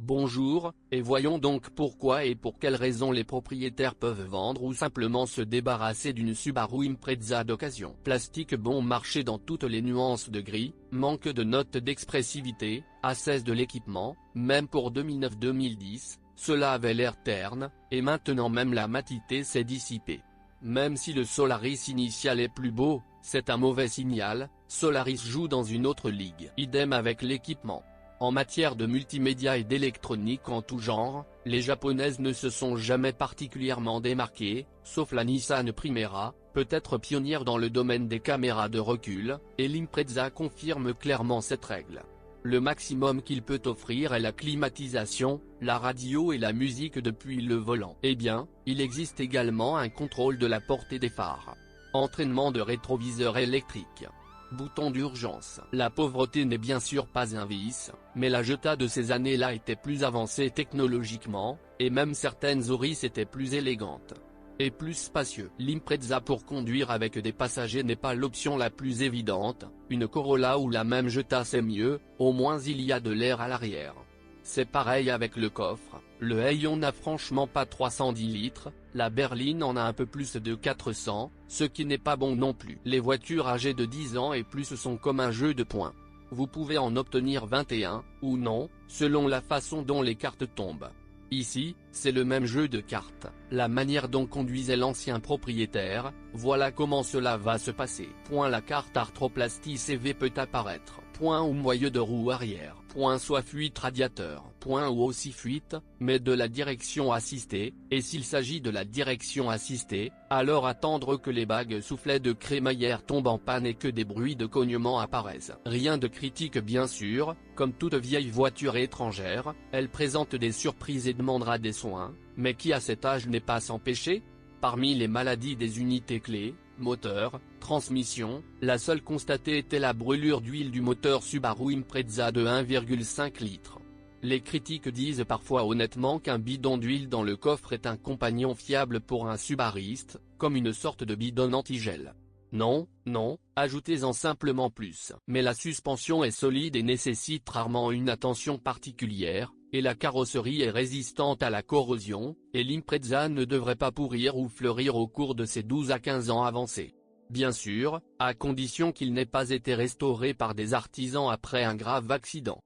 Bonjour, et voyons donc pourquoi et pour quelles raisons les propriétaires peuvent vendre ou simplement se débarrasser d'une Subaru Impreza d'occasion. Plastique bon marché dans toutes les nuances de gris, manque de notes d'expressivité, assesse de l'équipement, même pour 2009-2010, cela avait l'air terne, et maintenant même la matité s'est dissipée. Même si le Solaris initial est plus beau, c'est un mauvais signal, Solaris joue dans une autre ligue. Idem avec l'équipement. En matière de multimédia et d'électronique en tout genre, les japonaises ne se sont jamais particulièrement démarquées, sauf la Nissan Primera, peut-être pionnière dans le domaine des caméras de recul, et l'Impreza confirme clairement cette règle. Le maximum qu'il peut offrir est la climatisation, la radio et la musique depuis le volant. Eh bien, il existe également un contrôle de la portée des phares. Entraînement de rétroviseur électrique. Bouton d'urgence. La pauvreté n'est bien sûr pas un vice, mais la Jetta de ces années-là était plus avancée technologiquement, et même certaines Auris étaient plus élégantes. Et plus spacieux. L'Impreza pour conduire avec des passagers n'est pas l'option la plus évidente, une Corolla ou la même Jetta c'est mieux, au moins il y a de l'air à l'arrière. C'est pareil avec le coffre, le Hayon n'a franchement pas 310 litres, la berline en a un peu plus de 400, ce qui n'est pas bon non plus. Les voitures âgées de 10 ans et plus sont comme un jeu de points. Vous pouvez en obtenir 21, ou non, selon la façon dont les cartes tombent. Ici, c'est le même jeu de cartes, la manière dont conduisait l'ancien propriétaire, voilà comment cela va se passer. Point la carte arthroplastie CV peut apparaître. Point ou moyeu de roue arrière. Point soit fuite radiateur. Point ou aussi fuite, mais de la direction assistée, et s'il s'agit de la direction assistée, alors attendre que les bagues soufflets de crémaillère tombent en panne et que des bruits de cognement apparaissent. Rien de critique bien sûr, comme toute vieille voiture étrangère, elle présente des surprises et demandera des soins, mais qui à cet âge n'est pas sans péché? Parmi les maladies des unités clés, moteur, transmission, la seule constatée était la brûlure d'huile du moteur Subaru Impreza de 1,5 litres. Les critiques disent parfois honnêtement qu'un bidon d'huile dans le coffre est un compagnon fiable pour un subariste, comme une sorte de bidon antigel. Non, non, ajoutez-en simplement plus. Mais la suspension est solide et nécessite rarement une attention particulière, et la carrosserie est résistante à la corrosion, et l'Impreza ne devrait pas pourrir ou fleurir au cours de ses 12 à 15 ans avancés. Bien sûr, à condition qu'il n'ait pas été restauré par des artisans après un grave accident.